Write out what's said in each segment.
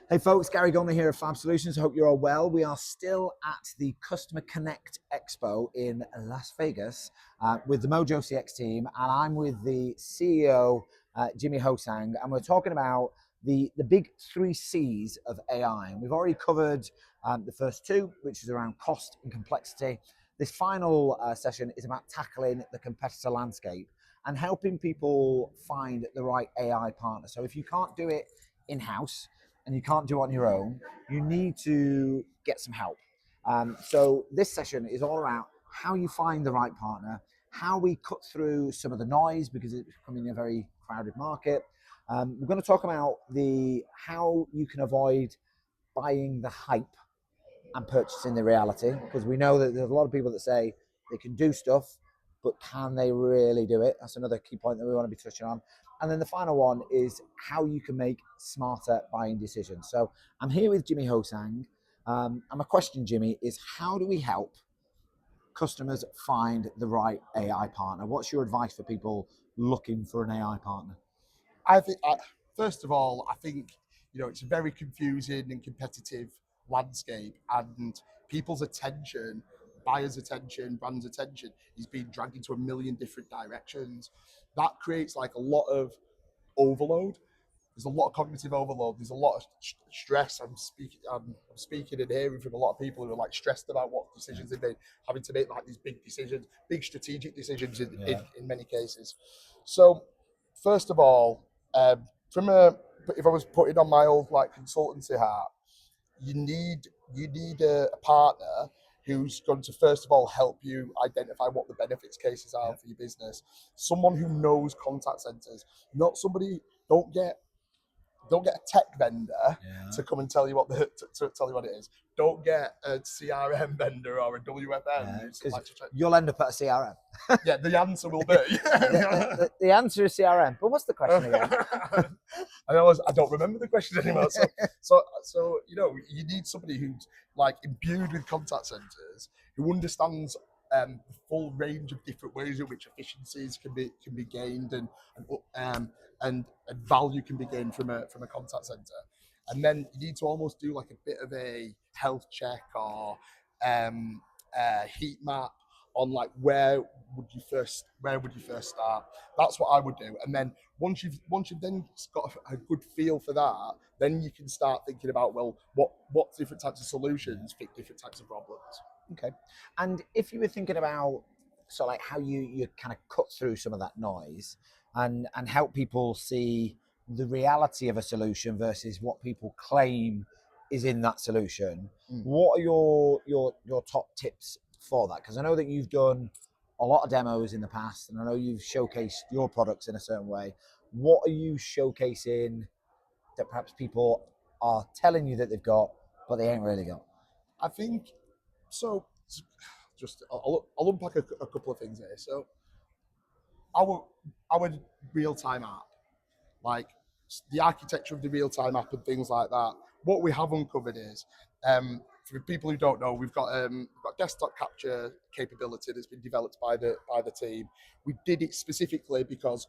Hey folks, Gary Gulner here of Fab Solutions. I hope you're all well. We are still at the Customer Connect Expo in Las Vegas with the Mojo-CX team, and I'm with the CEO, Jimmy Hosang, and we're talking about the big 3 C's of AI. And we've already covered the first 2, which is around cost and complexity. This final session is about tackling the competitor landscape and helping people find the right AI partner. So if you can't do it in-house, and you can't do it on your own, you need to get some help. So this session is all about how you find the right partner, how we cut through some of the noise because it's becoming a very crowded market. We're going to talk about how you can avoid buying the hype and purchasing the reality, because we know that there's a lot of people that say they can do stuff, but can they really do it? That's another key point that we want to be touching on. And then the final one is how you can make smarter buying decisions. So I'm here with Jimmy Hosang. And my question, Jimmy, is how do we help customers find the right AI partner? What's your advice for people looking for an AI partner? I think, first of all, I think it's a very confusing and competitive landscape, and people's attention, buyers' attention, brands' attention is being dragged into a million different directions. That creates like a lot of overload. There's a lot of cognitive overload. There's a lot of stress. I'm speaking and hearing from a lot of people who are like stressed about what decisions they've made, having to make like these big decisions, big strategic decisions in many cases. So, first of all, if I was putting on my old like consultancy hat, you need a partner who's going to first of all help you identify what the benefits cases are for your business. Someone who knows contact centers, not somebody. Don't get a tech vendor to come and tell you what to tell you what it is. Don't get a CRM vendor or a WFM. You'll end up at a CRM. Yeah, the answer will be. the answer is CRM. But what's the question again? I don't remember the question anymore. So you need somebody who's like imbued with contact centers, who understands the full range of different ways in which efficiencies can be gained and value can be gained from a contact center. And then you need to almost do like a bit of a health check or heat map on like where would you first start. That's what I would do. And then once you've then got a good feel for that, then you can start thinking about, well, what different types of solutions fit different types of problems. Okay. And if you were thinking about like how you kind of cut through some of that noise and help people see the reality of a solution versus what people claim is in that solution, what are your top tips for that? Because I know that you've done a lot of demos in the past, and I know you've showcased your products in a certain way. What are you showcasing that perhaps people are telling you that they've got, but they ain't really got? I think so. Just I'll unpack a couple of things here. So our real-time app, like the architecture of the real-time app and things like that. What we have uncovered is, for people who don't know, we've got desktop capture capability that's been developed by the team. We did it specifically because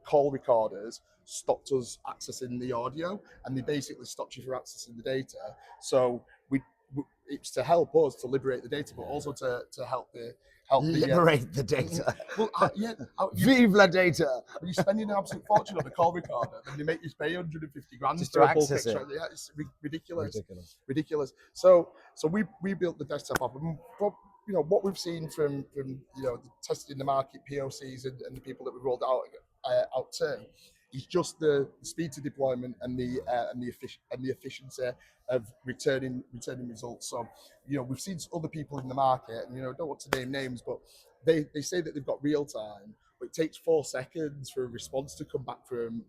call recorders stopped us accessing the audio, and they basically stopped you from accessing the data. So it's to help us to liberate the data, but also to help liberate the data. Vive la data. When you're spending an absolute fortune on a call recorder, then they make you pay 150 grand just to access it. Yeah, it's ridiculous. So we built the desktop app, and what we've seen from the testing the market POCs and the people that we rolled out to is just the speed to deployment and the efficiency of returning results. So we've seen other people in the market, and don't want to name names, but they say that they've got real time, but it takes 4 seconds for a response to come back from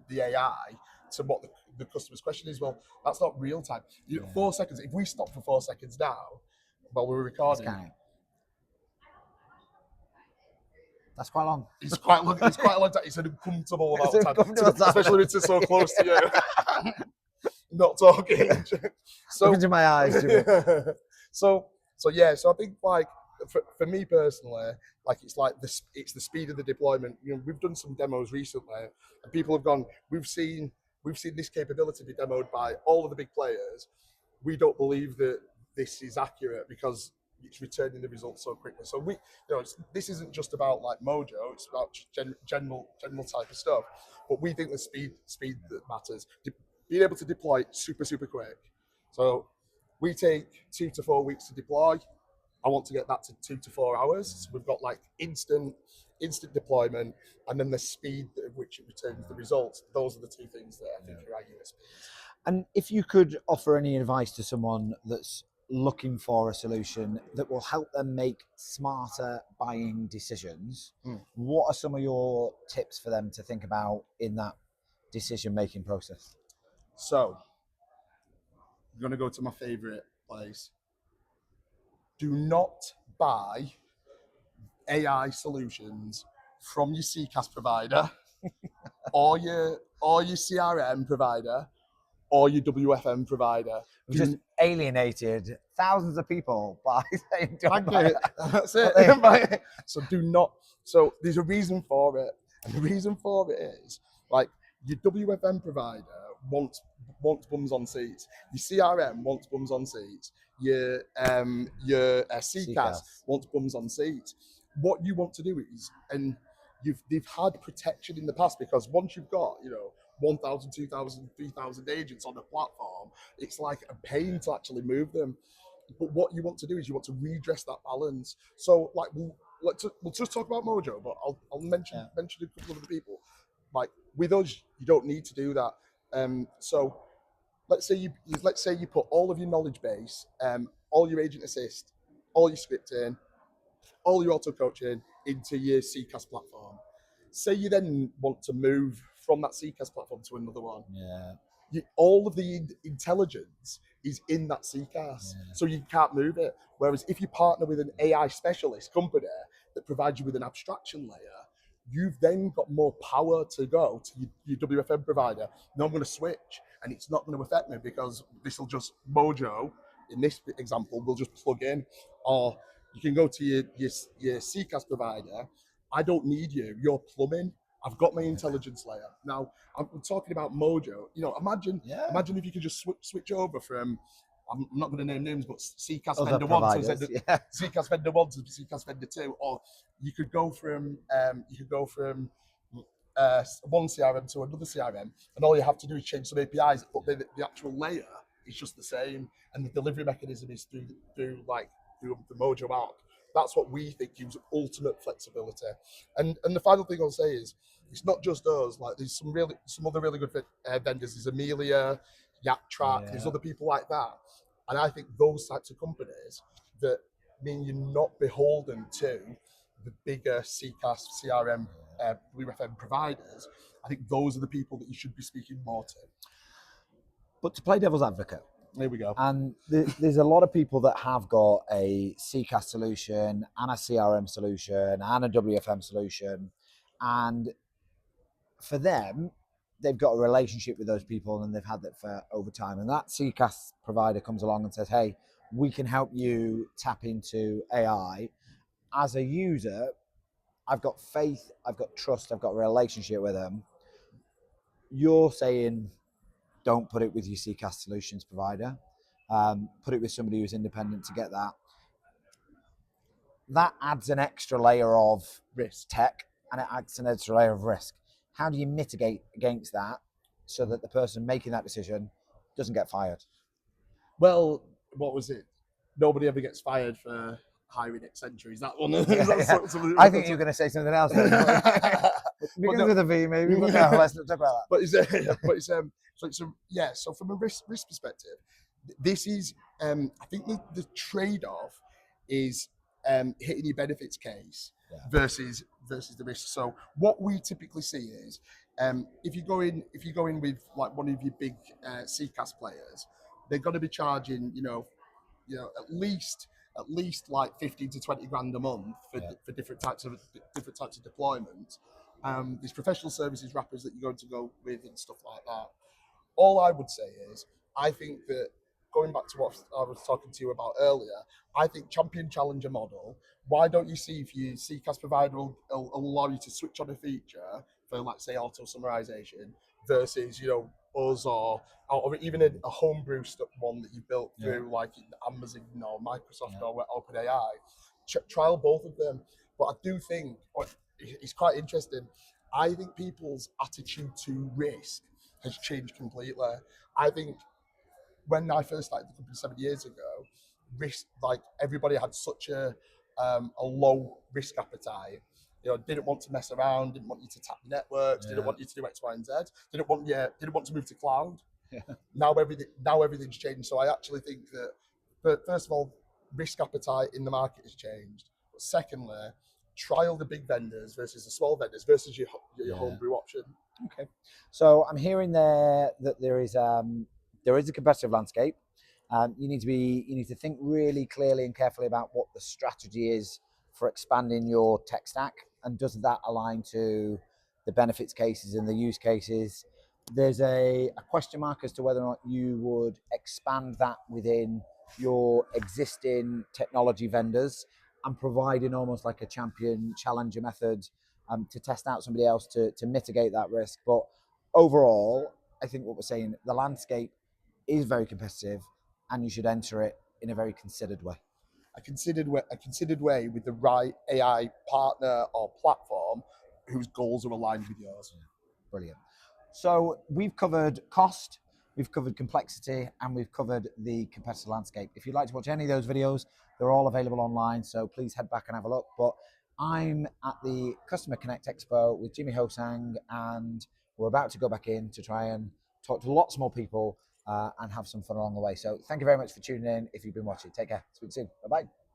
the AI to what the customer's question is. Well, that's not real time. 4 seconds. If we stop for 4 seconds now while we're recording. That's quite long. It's quite long. It's quite a long time. It's an uncomfortable amount of time, especially when it's so close to you. Not talking. Look into my eyes. So I think like for me personally, like it's the speed of the deployment. We've done some demos recently, and people have gone. We've seen we've seen this capability be demoed by all of the big players. We don't believe that this is accurate because it's returning the results so quickly. So this isn't just about like Mojo; it's about general type of stuff. But we think the speed that matters. Being able to deploy super quick. So we take 2 to 4 weeks to deploy. I want to get that to 2 to 4 hours. So we've got like instant deployment, and then the speed at which it returns the results. Those are the two things that I think are our USPs. And if you could offer any advice to someone that's looking for a solution that will help them make smarter buying decisions, what are some of your tips for them to think about in that decision-making process? So I'm going to go to my favorite place. Do not buy AI solutions from your CCaaS provider or your CRM provider or your WFM provider. We've just alienated thousands of people by saying don't buy Exactly. that. That's it. So do not. So there's a reason for it, and the reason for it is like your WFM provider wants bums on seats. Your CRM wants bums on seats. Your CCaaS wants bums on seats. What you want to do is, and they've had protection in the past because once you've got 1,000, 2,000, 3,000 agents on the platform, it's like a pain to actually move them. But what you want to do is you want to redress that balance. So like we'll just talk about Mojo, but I'll mention a couple of other people. Like with us, you don't need to do that. So let's say you put all of your knowledge base, all your agent assist, all your scripting, all your auto coaching into your CCaaS platform. Say you then want to move from that CCaaS platform to another one. All of the intelligence is in that CCaaS, so you can't move it. Whereas if you partner with an AI specialist company that provides you with an abstraction layer, you've then got more power to go to your WFM provider. Now I'm going to switch, and it's not going to affect me because this will just Mojo. In this example, will just plug in, or you can go to your CCaaS provider. I don't need you. You're plumbing. I've got my intelligence layer. Now, I'm talking about Mojo. Imagine if you could just switch over from, I'm not going to name names, but CCaaS Other vendor 1 to providers, CCaaS vendor 1 to CCaaS vendor 2, or you could go from one CRM to another CRM, and all you have to do is change some APIs, but the actual layer is just the same, and the delivery mechanism is through the Mojo app. That's what we think gives ultimate flexibility. And the final thing I'll say is, it's not just us. Like there's some other really good vendors. There's Amelia, YakTrack. There's other people like that. And I think those types of companies that mean you're not beholden to the bigger CCaaS, CRM, WFM providers. I think those are the people that you should be speaking more to. But to play devil's advocate, there we go. And there's a lot of people that have got a CCaaS solution and a CRM solution and a WFM solution. And for them, they've got a relationship with those people and they've had that for over time. And that CCaaS provider comes along and says, hey, we can help you tap into AI. As a user, I've got faith, I've got trust, I've got a relationship with them. You're saying, don't put it with your CCaaS solutions provider. Put it with somebody who's independent to get that. That adds an extra layer of risk tech, and it adds an extra layer of risk. How do you mitigate against that so that the person making that decision doesn't get fired? Well, what was it? Nobody ever gets fired for hiring Accenture. Is that one? I think you're going to say something else. Begins with a V, maybe. But no, let's not talk about that. So from a risk perspective, this is I think the trade-off is hitting your benefits case versus the risk. So what we typically see is if you go in with like one of your big CCaaS players, they're going to be charging at least like 15 to 20 grand a month for different types of deployment. There's professional services wrappers that you're going to go with and stuff like that. All I would say is, I think that going back to what I was talking to you about earlier, I think champion challenger model. Why don't you see if your CCaaS provider will allow you to switch on a feature for, like, say, auto summarization versus us, or even a homebrew one that you built through like Amazon or Microsoft or OpenAI. Trial both of them. But I do think it's quite interesting. I think people's attitude to risk has changed completely. I think when I first started the company 7 years ago, risk, like everybody had such a low risk appetite. You know, didn't want to mess around, didn't want you to tap the networks, didn't want you to do X, Y, and Z, didn't want to move to cloud. Now everything's changed. So I actually think that, but first of all, risk appetite in the market has changed. But secondly, trial the big vendors versus the small vendors versus your homebrew option. Okay, so I'm hearing there that there is a competitive landscape. You need to think really clearly and carefully about what the strategy is for expanding your tech stack, and does that align to the benefits cases and the use cases. There's a question mark as to whether or not you would expand that within your existing technology vendors and providing almost like a champion challenger method to test out somebody else to mitigate that risk. But overall, I think what we're saying, the landscape is very competitive and you should enter it in a very considered way. A considered way with the right AI partner or platform whose goals are aligned with yours. Brilliant. So we've covered cost, we've covered complexity, and we've covered the competitive landscape. If you'd like to watch any of those videos, they're all available online, so please head back and have a look. But I'm at the Customer Connect Expo with Jimmy Hosang, and we're about to go back in to try and talk to lots more people and have some fun along the way. So thank you very much for tuning in. If you've been watching, take care. Speak soon. Bye-bye.